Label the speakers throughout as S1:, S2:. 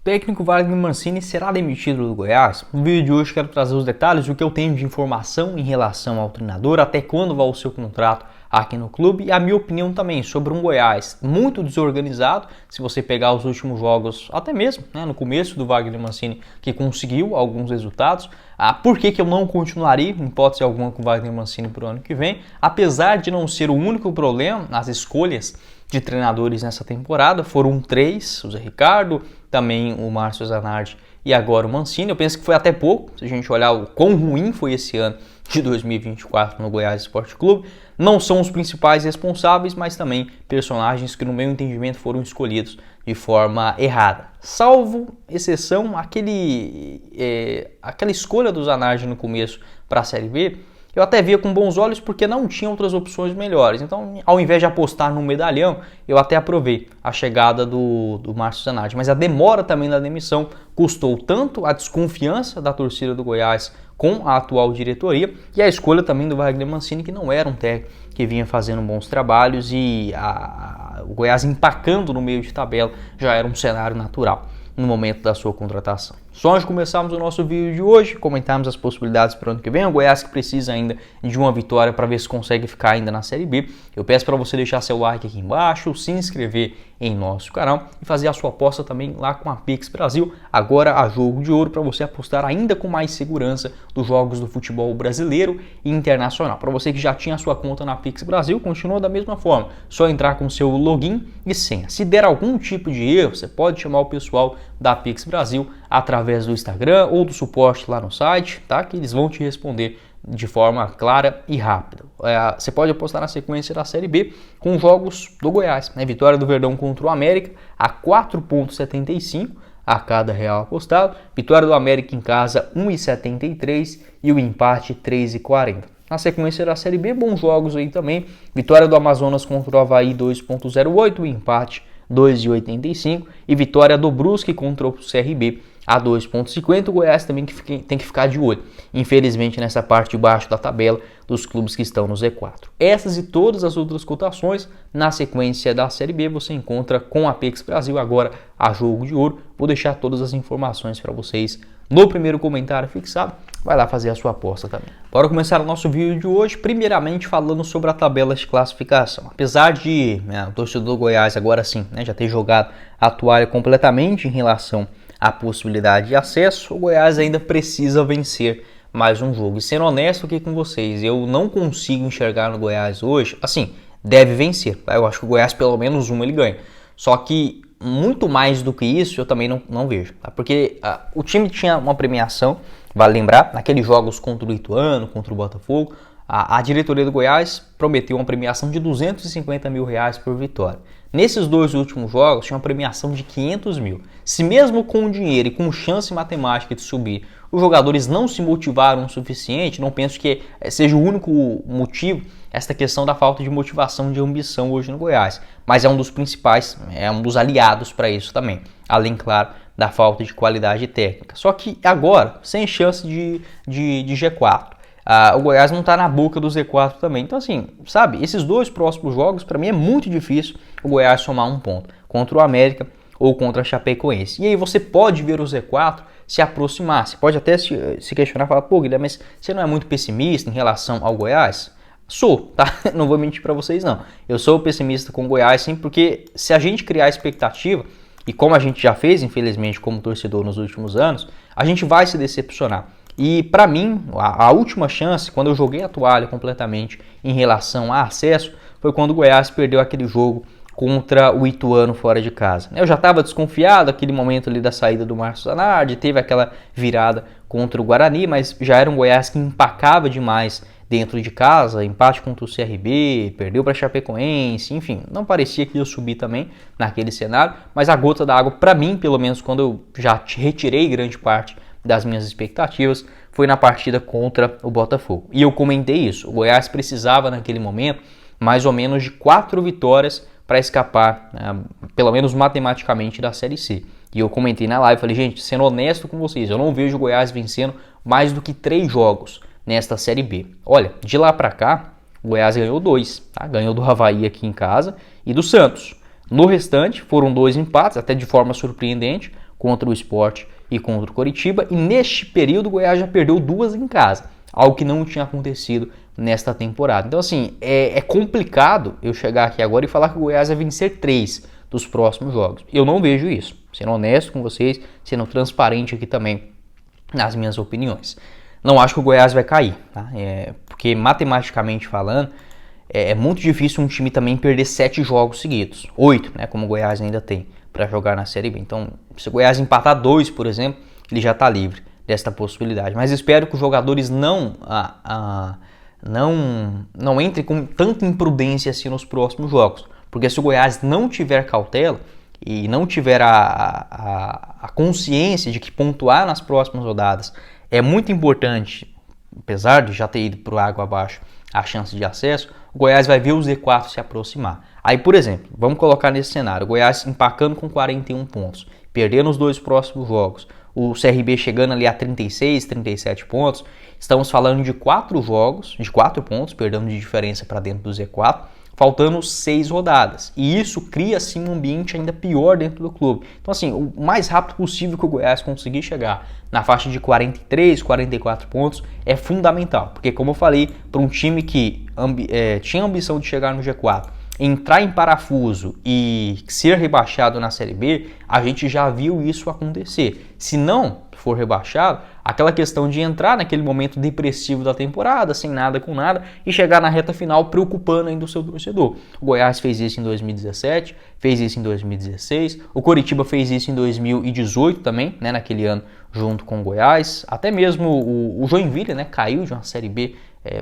S1: O técnico Wagner Mancini será demitido do Goiás? No vídeo de hoje quero trazer os detalhes do que eu tenho de informação em relação ao treinador, até quando vai o seu contrato aqui no clube e a minha opinião também sobre um Goiás muito desorganizado. Se você pegar os últimos jogos, até mesmo no começo do Wagner Mancini, que conseguiu alguns resultados, por que eu não continuaria, em hipótese alguma, com o Wagner Mancini para o ano que vem, apesar de não ser o único problema nas escolhas de treinadores nessa temporada. Foram três: o Zé Ricardo, também o Márcio Zanardi e agora o Mancini. Eu penso que foi até pouco, se a gente olhar o quão ruim foi esse ano de 2024 no Goiás Esporte Clube. Não são os principais responsáveis, mas também personagens que, no meu entendimento, foram escolhidos de forma errada. Salvo exceção, aquela escolha do Zanardi no começo para a Série B, eu até via com bons olhos porque não tinha outras opções melhores. Então, ao invés de apostar no medalhão, eu até aprovei a chegada do Márcio Zanardi. Mas a demora também da demissão custou tanto a desconfiança da torcida do Goiás com a atual diretoria e a escolha também do Wagner Mancini, que não era um técnico que vinha fazendo bons trabalhos, e o Goiás empacando no meio de tabela já era um cenário natural no momento da sua contratação. Só antes de começarmos o nosso vídeo de hoje, comentarmos as possibilidades para o ano que vem. O Goiás que precisa ainda de uma vitória para ver se consegue ficar ainda na Série B. Eu peço para você deixar seu like aqui embaixo, se inscrever em nosso canal e fazer a sua aposta também lá com a Pix Brasil, agora a jogo de ouro, para você apostar ainda com mais segurança dos jogos do futebol brasileiro e internacional. Para você que já tinha a sua conta na Pix Brasil, continua da mesma forma, só entrar com seu login e senha. Se der algum tipo de erro, você pode chamar o pessoal da Pix Brasil através do Instagram ou do suporte lá no site, tá? Que eles vão te responder de forma clara e rápida. Você pode apostar na sequência da Série B com jogos do Goiás, Vitória do Verdão contra o América a 4,75 a cada real apostado. Vitória do América em casa 1,73 e o empate 3,40. Na sequência da Série B, bons jogos aí também. Vitória do Amazonas contra o Avaí 2,08, o empate 2,85 e vitória do Brusque contra o CRB a 2,50. O Goiás também tem que ficar de olho, infelizmente, nessa parte de baixo da tabela dos clubes que estão no Z4. Essas e todas as outras cotações na sequência da Série B você encontra com a Pix Brasil, agora a jogo de ouro. Vou deixar todas as informações para vocês no primeiro comentário fixado. Vai lá fazer a sua aposta também. Bora começar o nosso vídeo de hoje, primeiramente falando sobre a tabela de classificação. Apesar de o torcedor do Goiás agora sim já ter jogado a toalha completamente em relação à possibilidade de acesso, o Goiás ainda precisa vencer mais um jogo. E sendo honesto aqui com vocês, eu não consigo enxergar no Goiás hoje, assim, deve vencer. Tá? Eu acho que o Goiás pelo menos uma ele ganha. Só que muito mais do que isso eu também não vejo. Tá? Porque o time tinha uma premiação, vale lembrar, naqueles jogos contra o Ituano, contra o Botafogo, a diretoria do Goiás prometeu uma premiação de R$250 mil por vitória. Nesses dois últimos jogos tinha uma premiação de R$500 mil. Se mesmo com dinheiro e com chance matemática de subir, os jogadores não se motivaram o suficiente, não penso que seja o único motivo esta questão da falta de motivação, de ambição hoje no Goiás. Mas é um dos principais, é um dos aliados para isso também. Além, claro, da falta de qualidade técnica. Só que agora, sem chance de G4. O Goiás não está na boca do Z4 também. Então, assim, sabe, esses dois próximos jogos, para mim é muito difícil o Goiás somar um ponto contra o América ou contra a Chapecoense. E aí você pode ver o Z4 se aproximar. Você pode até se questionar e falar, pô, Guilherme, mas você não é muito pessimista em relação ao Goiás? Sou, tá? Não vou mentir para vocês, não. Eu sou pessimista com o Goiás, sim, porque se a gente criar expectativa, e como a gente já fez, infelizmente, como torcedor nos últimos anos, a gente vai se decepcionar. E para mim, a última chance, quando eu joguei a toalha completamente em relação a acesso, foi quando o Goiás perdeu aquele jogo contra o Ituano fora de casa. Eu já estava desconfiado aquele momento ali da saída do Márcio Zanardi, teve aquela virada contra o Guarani, mas já era um Goiás que empacava demais dentro de casa, empate contra o CRB, perdeu para a Chapecoense, enfim, não parecia que ia subir também naquele cenário, mas a gota d'água, para mim, pelo menos quando eu já retirei grande parte das minhas expectativas, foi na partida contra o Botafogo. E eu comentei isso, o Goiás precisava naquele momento mais ou menos de 4 vitórias para escapar, pelo menos matematicamente, da Série C. E eu comentei na live, falei, gente, sendo honesto com vocês, eu não vejo o Goiás vencendo mais do que 3 jogos nesta Série B. Olha, de lá para cá, o Goiás ganhou 2, tá? Ganhou do Avaí aqui em casa e do Santos. No restante, foram 2 empates, até de forma surpreendente, contra o Sport e contra o Coritiba, e neste período o Goiás já perdeu 2 em casa, algo que não tinha acontecido nesta temporada. Então assim, é complicado eu chegar aqui agora e falar que o Goiás vai vencer 3 dos próximos jogos. Eu não vejo isso, sendo honesto com vocês, sendo transparente aqui também nas minhas opiniões. Não acho que o Goiás vai cair, tá? Porque matematicamente falando, é muito difícil um time também perder 7 jogos seguidos, 8, né, como o Goiás ainda tem para jogar na Série B. Então, se o Goiás empatar 2, por exemplo, ele já está livre desta possibilidade. Mas espero que os jogadores não entrem com tanta imprudência assim nos próximos jogos. Porque se o Goiás não tiver cautela e não tiver a consciência de que pontuar nas próximas rodadas é muito importante, apesar de já ter ido para o água abaixo a chance de acesso, o Goiás vai ver o Z4 se aproximar. Aí, por exemplo, vamos colocar nesse cenário, o Goiás empacando com 41 pontos, perdendo os 2 próximos jogos, o CRB chegando ali a 36, 37 pontos, estamos falando de 4 jogos, de 4 pontos, perdendo de diferença para dentro do Z4, faltando 6 rodadas. E isso cria, assim, um ambiente ainda pior dentro do clube. Então, assim, o mais rápido possível que o Goiás conseguir chegar na faixa de 43, 44 pontos é fundamental. Porque, como eu falei, para um time que tinha a ambição de chegar no G4, entrar em parafuso e ser rebaixado na Série B, a gente já viu isso acontecer. Se não for rebaixado, aquela questão de entrar naquele momento depressivo da temporada, sem nada com nada, e chegar na reta final preocupando ainda o seu torcedor. O Goiás fez isso em 2017, fez isso em 2016, o Coritiba fez isso em 2018 também, né, naquele ano junto com o Goiás, até mesmo o Joinville, né, caiu de uma Série B,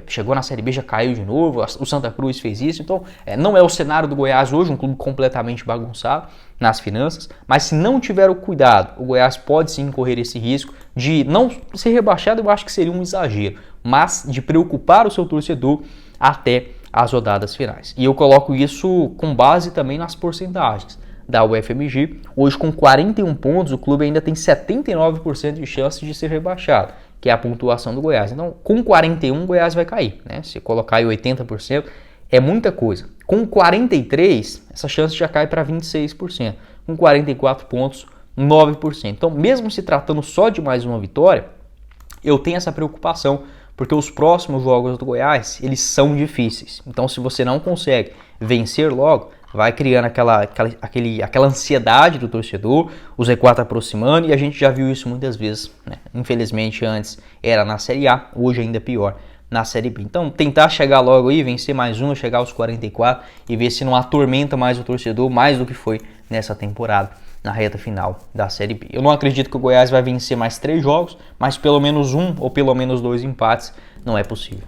S1: chegou na Série B, já caiu de novo, o Santa Cruz fez isso, então não é o cenário do Goiás hoje, um clube completamente bagunçado nas finanças, mas se não tiver o cuidado, o Goiás pode sim correr esse risco de não ser rebaixado, eu acho que seria um exagero, mas de preocupar o seu torcedor até as rodadas finais. E eu coloco isso com base também nas porcentagens da UFMG. Hoje, com 41 pontos, o clube ainda tem 79% de chance de ser rebaixado, que é a pontuação do Goiás. Então, com 41, o Goiás vai cair, né? Se colocar aí 80%, é muita coisa. Com 43, essa chance já cai para 26%. Com 44 pontos, 9%. Então, mesmo se tratando só de mais uma vitória, eu tenho essa preocupação, porque os próximos jogos do Goiás, eles são difíceis. Então, se você não consegue vencer logo, vai criando aquela ansiedade do torcedor, o Z4 aproximando, e a gente já viu isso muitas vezes, né? Infelizmente, antes era na Série A, hoje ainda é pior na Série B. Então, tentar chegar logo aí, vencer mais uma, chegar aos 44 e ver se não atormenta mais o torcedor, mais do que foi nessa temporada, na reta final da Série B. Eu não acredito que o Goiás vai vencer mais 3 jogos, mas pelo menos 1 ou pelo menos 2 empates não é possível.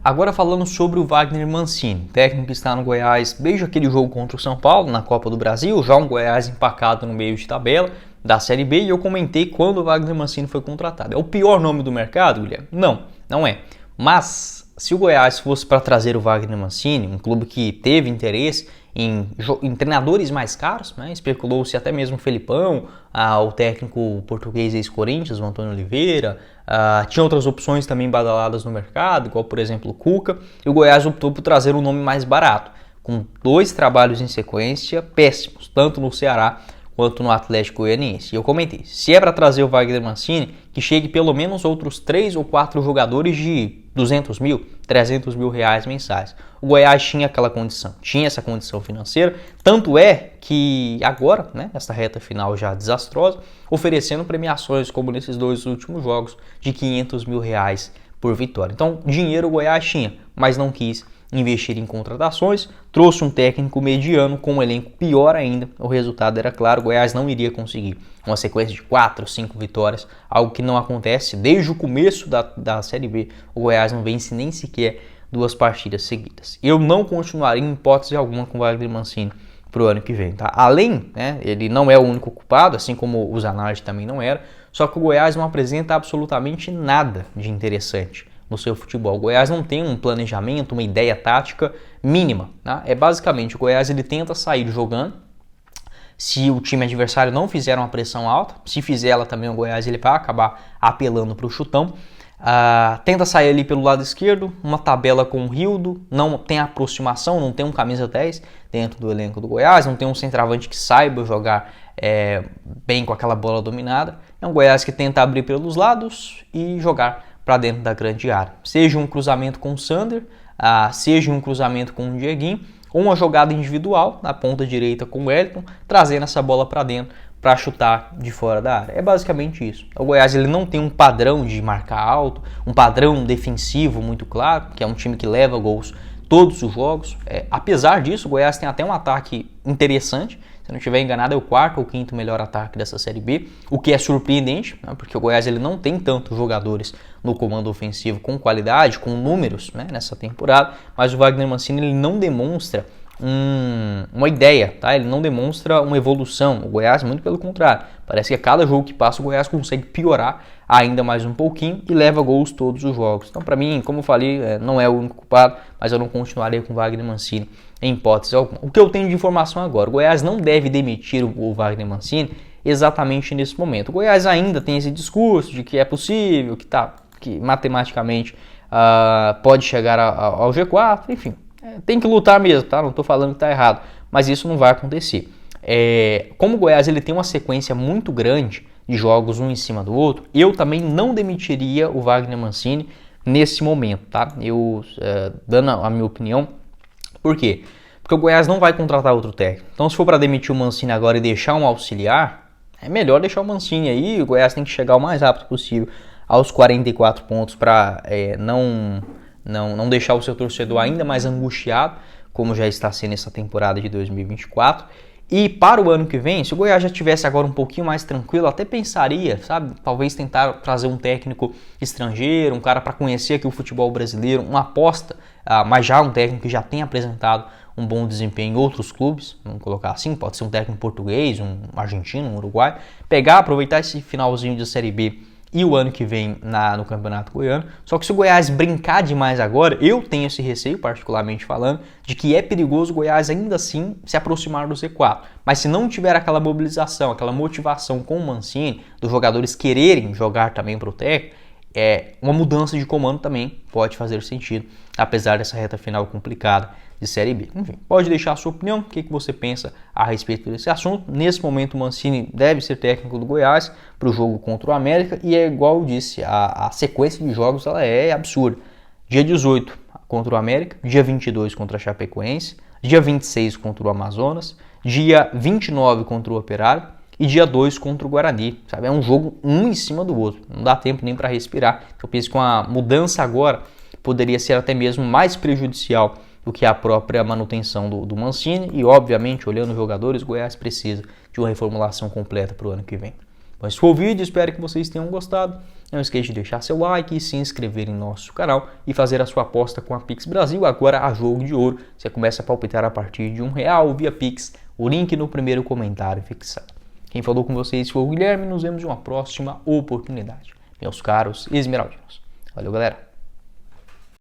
S1: Agora falando sobre o Wagner Mancini, técnico que está no Goiás desde aquele jogo contra o São Paulo, na Copa do Brasil, já um Goiás empacado no meio de tabela da Série B, e eu comentei quando o Wagner Mancini foi contratado. É o pior nome do mercado, Guilherme? Não, não é. Mas se o Goiás fosse para trazer o Wagner Mancini, um clube que teve interesse em treinadores mais caros, né? Especulou-se até mesmo o Felipão, o técnico português ex-Corinthians, o Antônio Oliveira, tinha outras opções também badaladas no mercado, igual por exemplo o Cuca, e o Goiás optou por trazer um nome mais barato, com 2 trabalhos em sequência péssimos, tanto no Ceará quanto no Atlético Goianiense. E eu comentei, se é para trazer o Wagner Mancini, que chegue pelo menos outros 3 ou 4 jogadores de 200 mil, 300 mil reais mensais. O Goiás tinha aquela condição, tinha essa condição financeira, tanto é que agora, né, nessa reta final já desastrosa, oferecendo premiações como nesses 2 últimos jogos de 500 mil reais por vitória. Então, dinheiro o Goiás tinha, mas não quis investir em contratações, trouxe um técnico mediano com um elenco pior ainda, o resultado era claro, o Goiás não iria conseguir uma sequência de 4, 5 vitórias, algo que não acontece desde o começo da Série B, o Goiás não vence nem sequer 2 partidas seguidas. Eu não continuaria em hipótese alguma com o Wagner Mancini para o ano que vem, tá? Além, né, ele não é o único culpado, assim como o Zanardi também não era, só que o Goiás não apresenta absolutamente nada de interessante no seu futebol. O Goiás não tem um planejamento, uma ideia tática mínima, tá? É basicamente o Goiás ele tenta sair jogando. Se o time adversário não fizer uma pressão alta, se fizer ela também, o Goiás ele vai acabar apelando para o chutão. Tenta sair ali pelo lado esquerdo, uma tabela com o Rildo, não tem aproximação, não tem um camisa 10 dentro do elenco do Goiás, não tem um centroavante que saiba jogar bem com aquela bola dominada. É um Goiás que tenta abrir pelos lados e jogar para dentro da grande área. Seja um cruzamento com o Sander, seja um cruzamento com o Dieguinho, ou uma jogada individual na ponta direita com o Wellington, trazendo essa bola para dentro para chutar de fora da área. É basicamente isso. O Goiás ele não tem um padrão de marcar alto, um padrão defensivo muito claro, que é um time que leva gols todos os jogos. Apesar disso, o Goiás tem até um ataque interessante. Se não estiver enganado, é o quarto ou quinto melhor ataque dessa Série B, o que é surpreendente, né, porque o Goiás ele não tem tantos jogadores no comando ofensivo com qualidade, com números, né, nessa temporada, mas o Wagner Mancini ele não demonstra uma ideia, tá? Ele não demonstra uma evolução. O Goiás, muito pelo contrário, parece que a cada jogo que passa o Goiás consegue piorar ainda mais um pouquinho e leva gols todos os jogos. Então, para mim, como eu falei, não é o único culpado, mas eu não continuarei com o Wagner Mancini em hipótese alguma. O que eu tenho de informação agora, o Goiás não deve demitir o Wagner Mancini exatamente nesse momento. O Goiás ainda tem esse discurso de que é possível, que matematicamente pode chegar ao G4, enfim. Tem que lutar mesmo, tá? Não estou falando que está errado, mas isso não vai acontecer. Como o Goiás ele tem uma sequência muito grande de jogos um em cima do outro, eu também não demitiria o Wagner Mancini nesse momento, tá? Eu, dando a minha opinião, por quê? Porque o Goiás não vai contratar outro técnico. Então, se for para demitir o Mancini agora e deixar um auxiliar, é melhor deixar o Mancini aí. O Goiás tem que chegar o mais rápido possível aos 44 pontos para não deixar o seu torcedor ainda mais angustiado, como já está sendo essa temporada de 2024. E para o ano que vem, se o Goiás já estivesse agora um pouquinho mais tranquilo, até pensaria, sabe, talvez tentar trazer um técnico estrangeiro, um cara para conhecer aqui o futebol brasileiro, uma aposta, mas já um técnico que já tem apresentado um bom desempenho em outros clubes, vamos colocar assim, pode ser um técnico português, um argentino, um uruguaio, aproveitar esse finalzinho de Série B e o ano que vem no Campeonato Goiano. Só que se o Goiás brincar demais agora, eu tenho esse receio, particularmente falando, de que é perigoso o Goiás ainda assim se aproximar do Z4. Mas se não tiver aquela mobilização, aquela motivação com o Mancini, dos jogadores quererem jogar também para o técnico, uma mudança de comando também pode fazer sentido, apesar dessa reta final complicada de Série B. Enfim, pode deixar a sua opinião, o que você pensa a respeito desse assunto. Nesse momento o Mancini deve ser técnico do Goiás para o jogo contra o América e é igual eu disse, a sequência de jogos ela é absurda. Dia 18 contra o América, dia 22 contra a Chapecoense, dia 26 contra o Amazonas, dia 29 contra o Operário e dia 2 contra o Guarani, sabe? É um jogo um em cima do outro, não dá tempo nem para respirar. Eu penso que a mudança agora poderia ser até mesmo mais prejudicial do que a própria manutenção do Mancini e, obviamente, olhando os jogadores, o Goiás precisa de uma reformulação completa para o ano que vem. Bom, esse foi o vídeo, espero que vocês tenham gostado. Não esqueça de deixar seu like e se inscrever em nosso canal e fazer a sua aposta com a Pix Brasil, agora a jogo de ouro. Você começa a palpitar a partir de R$1 via Pix, o link no primeiro comentário fixado. Quem falou com vocês foi o Guilherme, nos vemos em uma próxima oportunidade. Meus caros esmeraldinos. Valeu, galera!